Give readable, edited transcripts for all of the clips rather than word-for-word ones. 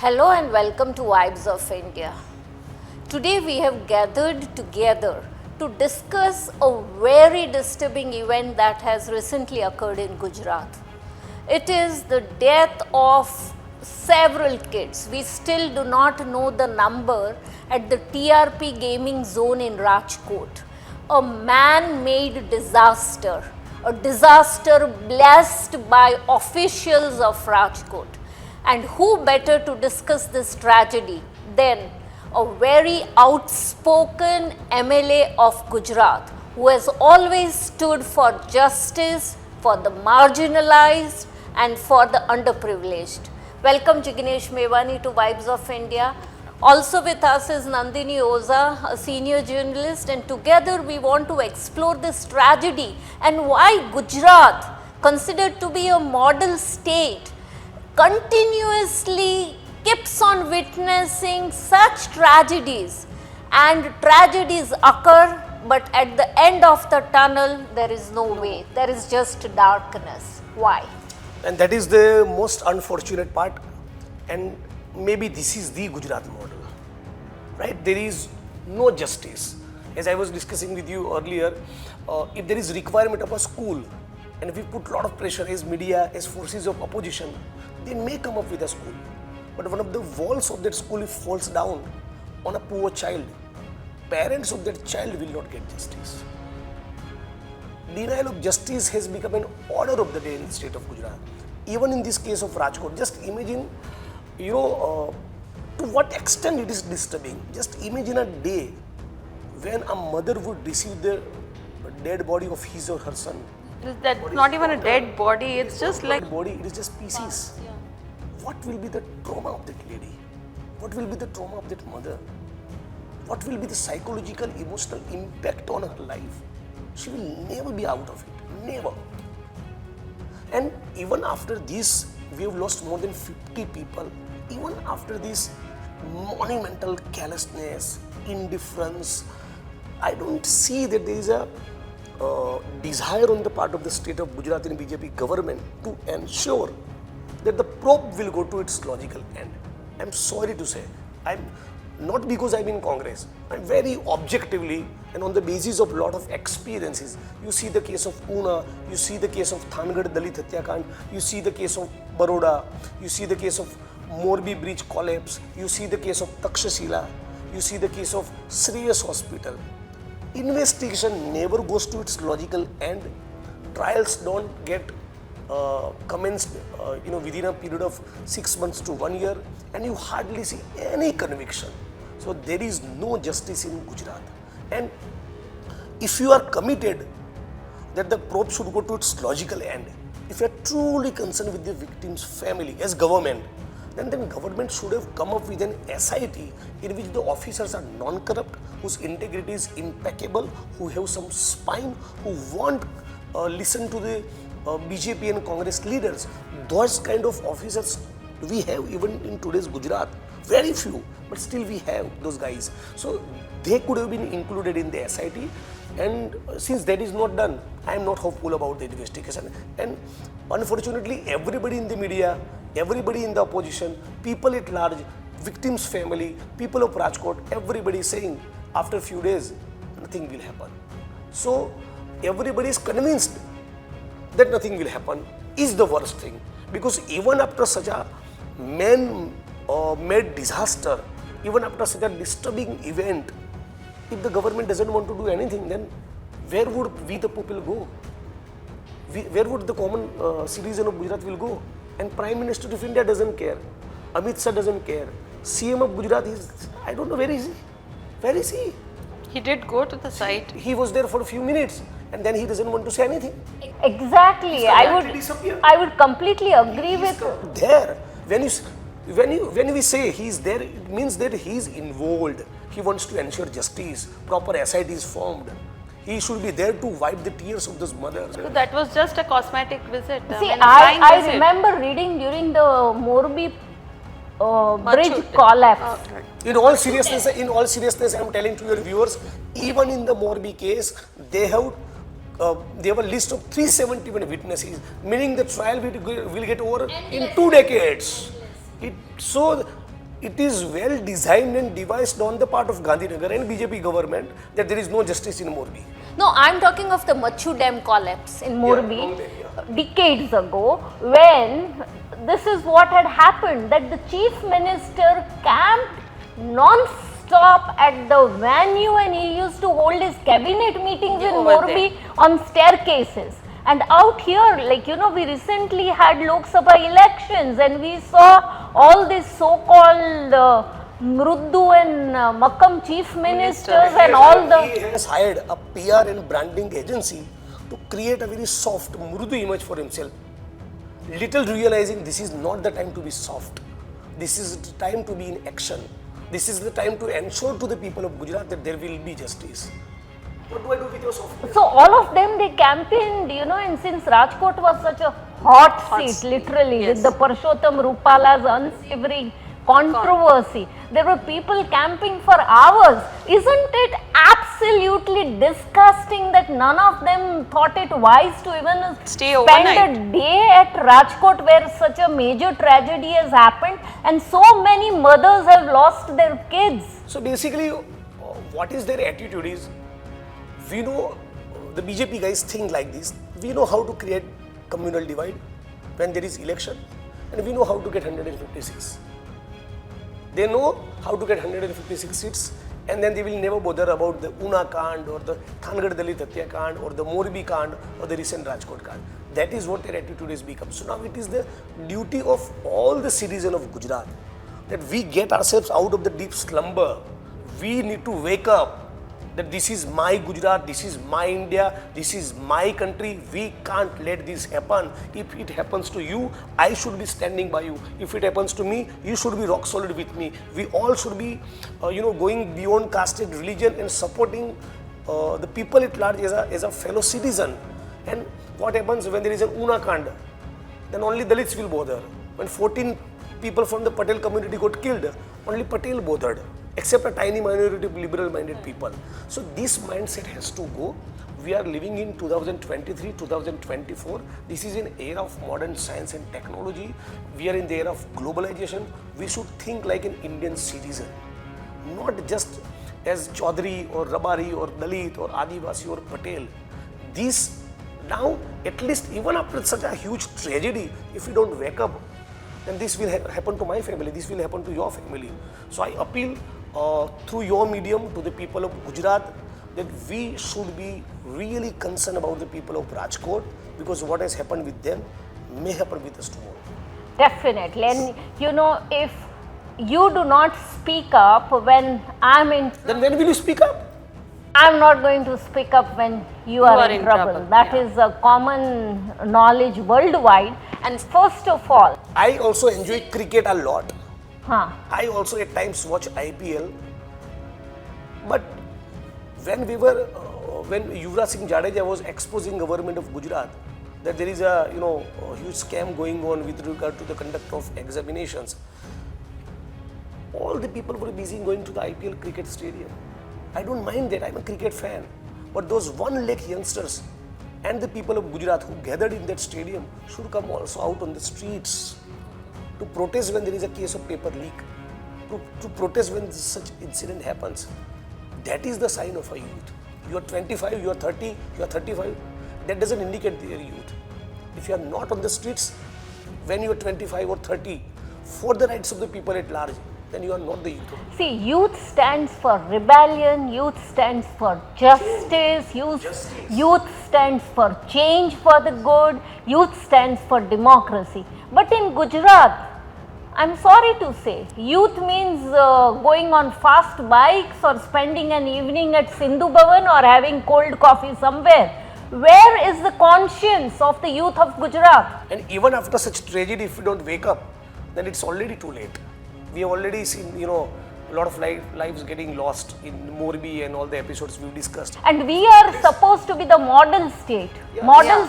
Hello and welcome to Vibes of India. Today we have gathered together to discuss a very disturbing event that has recently occurred in Gujarat. It is the death of several kids. We still do not know the number at the TRP gaming zone in Rajkot. A man-made disaster, a disaster blessed by officials of Rajkot. And who better to discuss this tragedy than a very outspoken MLA of Gujarat who has always stood for justice, for the marginalized and for the underprivileged. Welcome Jignesh Mevani to Vibes of India. Also with us is Nandini Oza, a senior journalist, and together we want to explore this tragedy and why Gujarat, considered to be a model state, continuously keeps on witnessing such tragedies, and tragedies occur, but at the end of the tunnel there is no way, there is just darkness. Why? And that is the most unfortunate part, and maybe this is the Gujarat model, right? There is no justice. As I was discussing with you earlier, if there is requirement of a school, and if we put a lot of pressure as media, as forces of opposition, they may come up with a school. But one of the walls of that school falls down on a poor child. Parents of that child will not get justice. Denial of justice has become an order of the day in the state of Gujarat. Even in this case of Rajkot, just imagine, to what extent it is disturbing. Just imagine a day when a mother would receive the dead body of his or her son. That's not even a dead body, it's just like body, it is just pieces. What will be the trauma of that lady? What will be the trauma of that mother? What will be the psychological, emotional impact on her life? She will never be out of it, never. And even after this, we have lost more than 50 people. Even after this monumental callousness, indifference, I don't see that there is a desire on the part of the state of Gujarat and BJP government to ensure that the probe will go to its logical end. I'm sorry to say, I'm not because I'm in Congress, I'm very objectively and on the basis of a lot of experiences. You see the case of Una, you see the case of Thangad Dalit Hatyakand, you see the case of Baroda, you see the case of Morbi Bridge collapse, you see the case of Takshashila, you see the case of Shreyas Hospital. Investigation never goes to its logical end. Trials don't get commenced within a period of 6 months to 1 year, and you hardly see any conviction. So there is no justice in Gujarat. And if you are committed that the probe should go to its logical end, if you are truly concerned with the victim's family as government, then government should have come up with an SIT in which the officers are non-corrupt, whose integrity is impeccable, who have some spine, who won't listen to the BJP and Congress leaders. Those kind of officers we have even in today's Gujarat. Very few, but still we have those guys. So they could have been included in the SIT, and since that is not done, I am not hopeful about the investigation. And unfortunately, everybody in the media, everybody in the opposition, people at large, victims' family, people of Rajkot, everybody is saying after a few days, nothing will happen. So everybody is convinced that nothing will happen is the worst thing. Because even after such a man-made disaster, even after such a disturbing event, if the government doesn't want to do anything, then where would we the people go? Where would the common citizen of Gujarat will go? And Prime Minister of India doesn't care. Amit Shah doesn't care. CM of Gujarat is, I don't know, where is he? Where is he? he did go to the site. He was there for a few minutes and then he doesn't want to say anything. Exactly. I would completely agree with there. When we say he is there, it means that he is involved. He wants to ensure justice. Proper SIT is formed. He should be there to wipe the tears of those mothers. So that was just a cosmetic visit. See, I remember reading during the Morbi bridge collapse. In all seriousness, I am telling to your viewers, even in the Morbi case, they have a list of 371 witnesses, meaning the trial will get over in 2 decades. So it is well designed and devised on the part of Gandhinagar and BJP government that there is no justice in Morbi. No, I'm talking of the Machu Dam collapse in Morbi Bombay, yeah. decades ago, when this is what had happened, that the chief minister camped non-stop at the venue and he used to hold his cabinet meetings in Over Morbi on staircases. And out here, like we recently had Lok Sabha elections and we saw all these so-called Mruddu and Makam chief ministers and all He the... has hired a PR and branding agency to create a very soft, Mrudu image for himself. Little realizing this is not the time to be soft. This is the time to be in action. This is the time to ensure to the people of Gujarat that there will be justice. What do I do with your softness? So all of them, they campaigned, and since Rajkot was such a hot seat, literally, Yes. with the Parshottam Rupala's unsavory controversy, there were people camping for hours. Isn't it absolutely disgusting that none of them thought it wise to even Stay spend overnight. a day at Rajkot where such a major tragedy has happened and so many mothers have lost their kids? So basically, what is their attitude is, we know the BJP guys think like this. We know how to create communal divide when there is election, and we know how to get 156. They know how to get 156 seats, and then they will never bother about the Una Kand or the Thangad Dalit Hatya Kand or the Morbi Kand or the recent Rajkot Kand. That is what their attitude has become. So now it is the duty of all the citizens of Gujarat that we get ourselves out of the deep slumber. We need to wake up that this is my Gujarat, this is my India, this is my country. We can't let this happen. If it happens to you, I should be standing by you. If it happens to me, you should be rock solid with me. We all should be, going beyond caste and religion and supporting the people at large as a fellow citizen. And what happens when there is an Una Kand? Then only Dalits will bother. When 14 people from the Patel community got killed, only Patel bothered, except a tiny minority of liberal-minded people. So this mindset has to go. We are living in 2023, 2024. This is an era of modern science and technology. We are in the era of globalization. We should think like an Indian citizen, not just as Chaudhary or Rabari or Dalit or Adivasi or Patel. This now, at least even after such a huge tragedy, if we don't wake up, then this will happen to my family, this will happen to your family. So I appeal through your medium to the people of Gujarat that we should be really concerned about the people of Rajkot, because what has happened with them may happen with us tomorrow. Definitely. And if you do not speak up when I'm in, Then when will you speak up? I'm not going to speak up when you are in trouble. That is a common knowledge worldwide. And first of all, I also enjoy cricket a lot. I also at times watch IPL. But when when Yuvraj Singh Jadeja was exposing government of Gujarat that there is a huge scam going on with regard to the conduct of examinations, all the people were busy going to the IPL cricket stadium. I don't mind that, I'm a cricket fan. But those 1 lakh youngsters and the people of Gujarat who gathered in that stadium should come also out on the streets to protest when there is a case of paper leak, to protest when such incident happens. That is the sign of a youth. You are 25, you are 30, you are 35. That doesn't indicate their youth. If you are not on the streets when you are 25 or 30 for the rights of the people at large, then you are not the youth. See, youth stands for rebellion, youth stands for justice, youth stands for change for the good, youth stands for democracy. But in Gujarat, I'm sorry to say, youth means going on fast bikes or spending an evening at Sindhu Bhavan or having cold coffee somewhere. Where is the conscience of the youth of Gujarat? And even after such tragedy, if we don't wake up, then it's already too late. We have already seen, a lot of lives getting lost in Morbi and all the episodes we've discussed. And we are supposed to be the model state,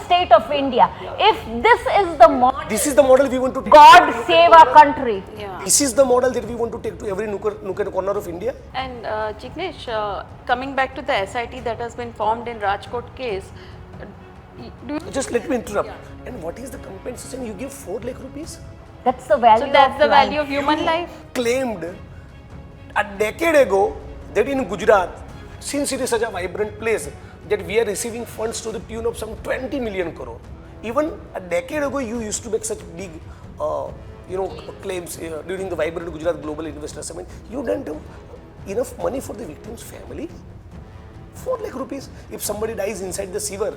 state of India. If this is the model, This is the model we want to take. God save our country. This is the model that we want to take to every nook and corner of India. And Jignesh, coming back to the SIT that has been formed in Rajkot case, Just let me interrupt. And what is the compensation? You give 4 lakh rupees? That's the value so that's of the life. value of human life? claimed a decade ago that in Gujarat, since it is such a vibrant place, that we are receiving funds to the tune of some 20 million crore. Even a decade ago, you used to make such big, claims during the Vibrant Gujarat Global Investor Summit. You didn't have enough money for the victim's family. 4 lakh rupees. If somebody dies inside the sewer,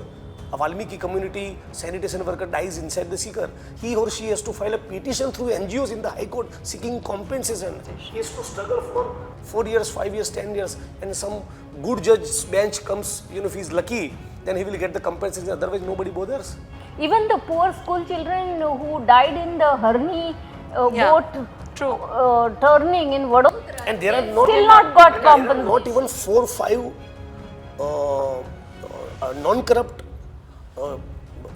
a Valmiki community sanitation worker dies inside the sewer, he or she has to file a petition through NGOs in the High Court seeking compensation. He has to struggle for 4 years, 5 years, 10 years, and some good judge's bench comes, if he's lucky, then he will get the compensation, otherwise nobody bothers. Even the poor school children who died in the Harni boat turning in Vadodara, And there are still not got compensation. Not even 4 or 5 non-corrupt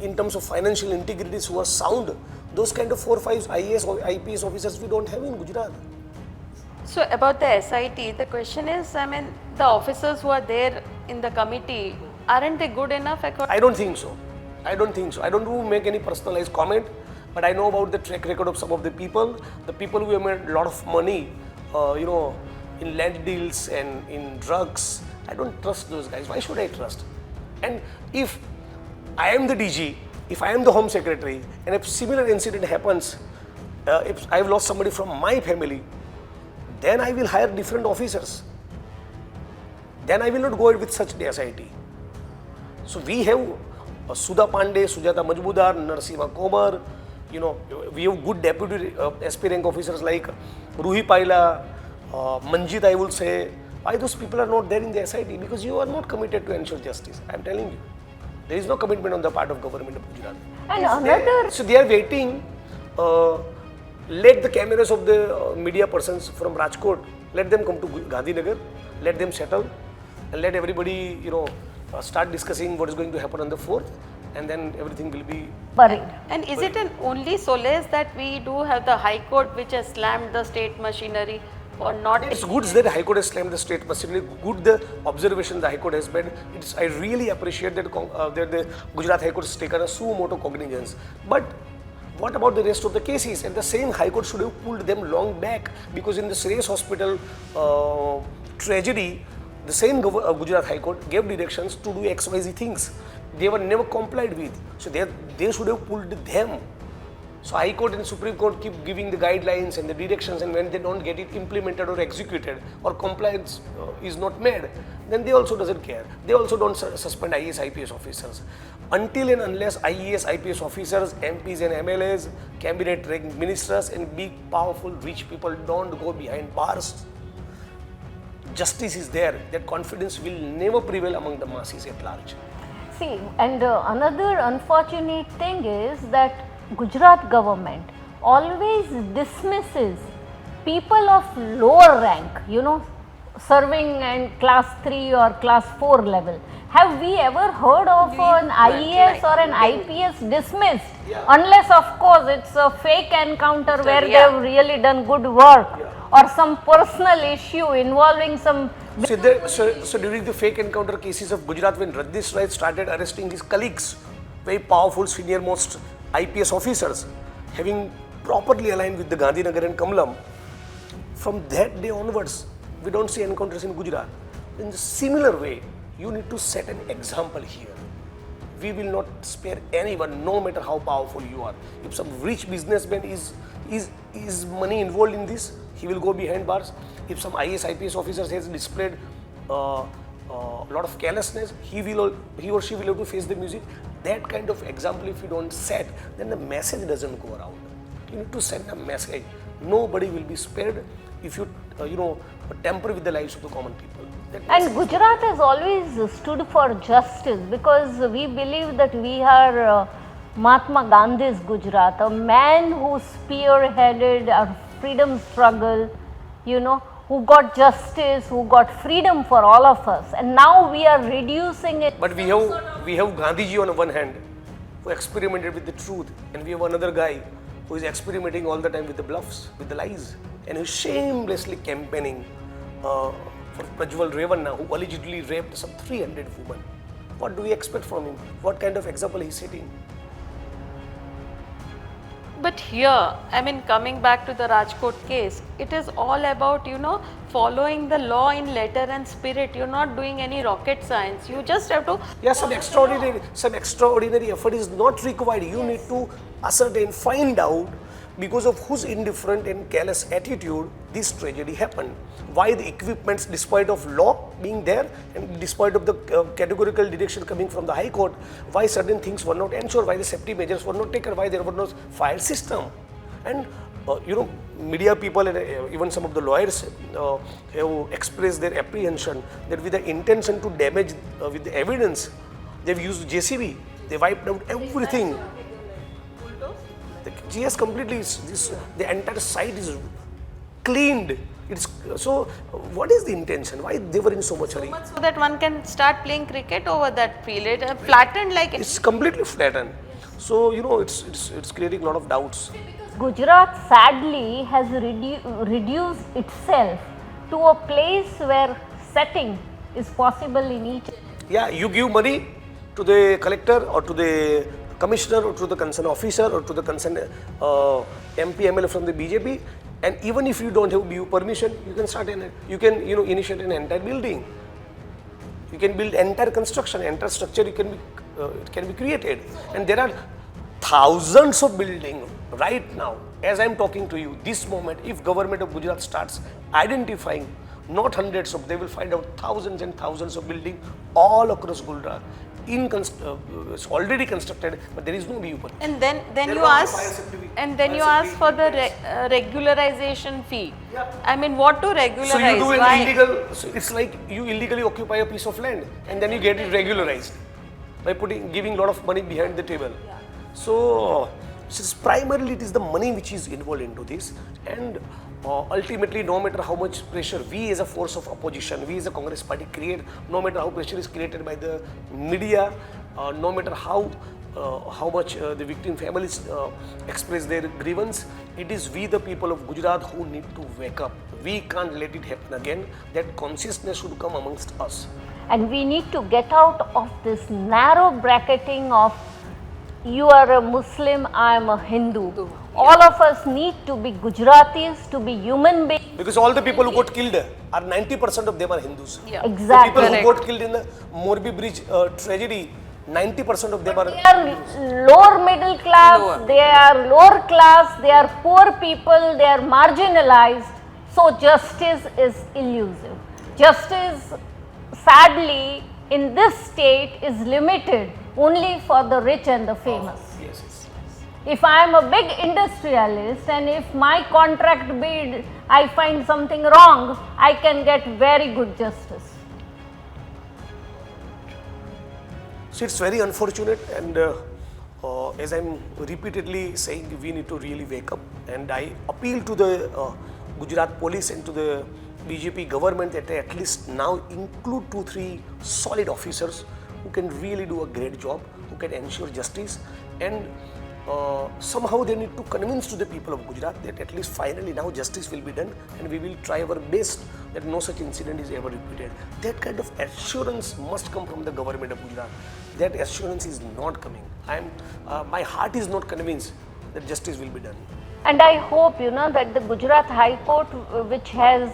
in terms of financial integrities who are sound. Those kind of 4 or 5 IAS or IPS officers we don't have in Gujarat. So about the SIT, the question is, the officers who are there in the committee, aren't they good enough? I don't think so. I don't want to make any personalized comment, but I know about the track record of some of the people who have made a lot of money, in land deals and in drugs. I don't trust those guys. Why should I trust? And if I am the DG, if I am the Home Secretary, and if similar incident happens, if I have lost somebody from my family, then I will hire different officers. Then I will not go ahead with such SIT. So we have Sudha Pandey, Sujata Majmudar, Narasimha Komar, we have good deputy SP rank officers like Ruhi Paila, Manjit, I will say. Why those people are not there in the SIT? Because you are not committed to ensure justice. I am telling you. There is no commitment on the part of government of Gujarat. And So they are waiting. Let the cameras of the media persons from Rajkot, let them come to Gandhinagar, let them settle, and let everybody, start discussing what is going to happen on the 4th, and then everything will be buried. And is it an only solace that we do have the High Court which has slammed the state machinery or not? It's good that the High Court has slammed the state machinery. Good the observation the High Court has made. I really appreciate that the Gujarat High Court has taken a suo motu cognizance. But what about the rest of the cases? And the same High Court should have pulled them long back, because in the Shreyas Hospital tragedy, the same Gujarat High Court gave directions to do XYZ things. They were never complied with. So they should have pulled them. So High Court and Supreme Court keep giving the guidelines and the directions, and when they don't get it implemented or executed, or compliance is not made, then they also doesn't care. They also don't suspend IAS, IPS officers. Until and unless IAS, IPS officers, MPs and MLAs, cabinet rank ministers and big, powerful, rich people don't go behind bars, justice is there. That confidence will never prevail among the masses at large. See, and another unfortunate thing is that Gujarat government always dismisses people of lower rank, serving in class 3 or class 4 level. Have we ever heard of an IAS or an IPS dismissed? Yeah. Unless, of course, it's a fake encounter where they've really done good work, or some personal issue involving some. So during the fake encounter cases of Gujarat, when Rajneesh Rai started arresting his colleagues, very powerful senior most IPS officers, having properly aligned with the Gandhinagar and Kamalam, from that day onwards, we don't see encounters in Gujarat. In a similar way, you need to set an example here. We will not spare anyone, no matter how powerful you are. If some rich businessman is money involved in this, he will go behind bars. If some IAS, IPS officer has displayed a lot of carelessness, he or she will have to face the music. That kind of example, if you don't set, then the message doesn't go around. You need to send a message. Nobody will be spared if you, tamper with the lives of the common people. And Gujarat has always stood for justice, because we believe that we are Mahatma Gandhi's Gujarat, a man who spearheaded our freedom struggle, who got justice, who got freedom for all of us, and now we are reducing it. But we have Gandhiji on one hand, who experimented with the truth, and we have another guy who is experimenting all the time with the bluffs, with the lies, and who is shamelessly campaigning for Prajwal Revanna, who allegedly raped some 300 women. What do we expect from him? What kind of example he is setting? But here, I mean, coming back to the Rajkot case, it is all about, you know, following the law in letter and spirit. You're not doing any rocket science. You just have to. Yes, some extraordinary effort is not required. You need to ascertain, find out because of whose indifferent and careless attitude this tragedy happened. Why the equipments, despite of law being there and despite of the categorical direction coming from the High Court, why certain things were not ensured, why the safety measures were not taken, why there was no fire system. And you know, media people and even some of the lawyers have expressed their apprehension that with the intention to damage with the evidence, they've used JCB, they wiped out everything. The GS completely, the entire site is cleaned. It's so. What is the intention? Why they were in so much hurry? So that one can start playing cricket over that field. It flattened like. It's completely flattened. So you know, it's creating a lot of doubts. Gujarat sadly has reduced itself to a place where setting is possible in each. Yeah, you give money to the collector or to the commissioner or to the concerned officer or to the concerned MP, MLA from the BJP, and even if you don't have BU permission, you can start initiate an entire building. You can build entire construction, entire structure. It can be created, and there are thousands of buildings right now. As I am talking to you, this moment, if government of Gujarat starts identifying, not hundreds of, they will find out thousands and thousands of buildings all across Gujarat. It's already constructed, but there is no BU permit. And then you ask for the regularization fee. Yeah. I mean, what to regularize? So you do Why? an illegal. So it's like you illegally occupy a piece of land and then you get it regularized by giving a lot of money behind the table. Yeah. So primarily it is the money which is involved into this, and ultimately, no matter how much pressure we as a force of opposition, we as a Congress party create, no matter how pressure is created by the media, no matter how much the victim families express their grievance, it is we the people of Gujarat who need to wake up. We can't let it happen again. That consciousness should come amongst us. And we need to get out of this narrow bracketing of you are a Muslim, I am a Hindu. All of us need to be Gujaratis, to be human beings. Because all the people who got killed are 90% of them are Hindus. Yeah. Exactly. The people who got killed in the Morbi Bridge tragedy, 90% of them are. They are lower middle class, they are lower class, they are poor people, they are marginalized. So justice is elusive. Justice, sadly, in this state is limited only for the rich and the famous. Yes. If I am a big industrialist and if my contract bid I find something wrong, I can get very good justice. So it's very unfortunate, and as I'm repeatedly saying, we need to really wake up, and I appeal to the Gujarat police and to the BJP government that they at least now include 2-3 solid officers who can really do a great job, who can ensure justice, and somehow they need to convince to the people of Gujarat that at least finally now justice will be done, and we will try our best that no such incident is ever repeated. That kind of assurance must come from the government of Gujarat. That assurance is not coming. My heart is not convinced that justice will be done. And I hope, that the Gujarat High Court, which has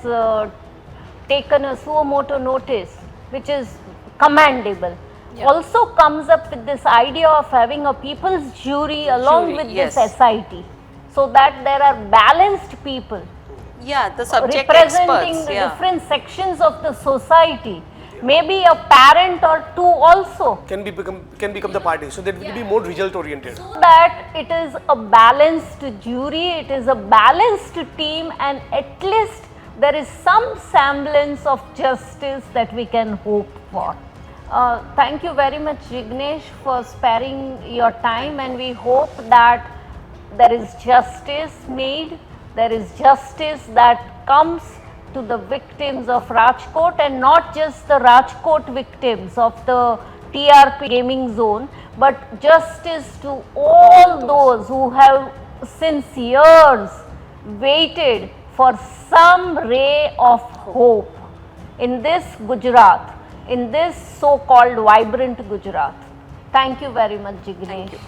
taken a suo motu notice, which is commendable, also comes up with this idea of having a people's jury along with this SIT, so that there are balanced people the subject representing experts, the different sections of the society. Maybe a parent or two also can become the party, so that will be more result oriented. So that it is a balanced jury, it is a balanced team, and at least there is some semblance of justice that we can hope for. Thank you very much, Jignesh, for sparing your time, and we hope that there is justice made, there is justice that comes to the victims of Rajkot, and not just the Rajkot victims of the TRP gaming zone, but justice to all those who have since years waited for some ray of hope in this Gujarat, in this so-called vibrant Gujarat. Thank you very much, Jignesh.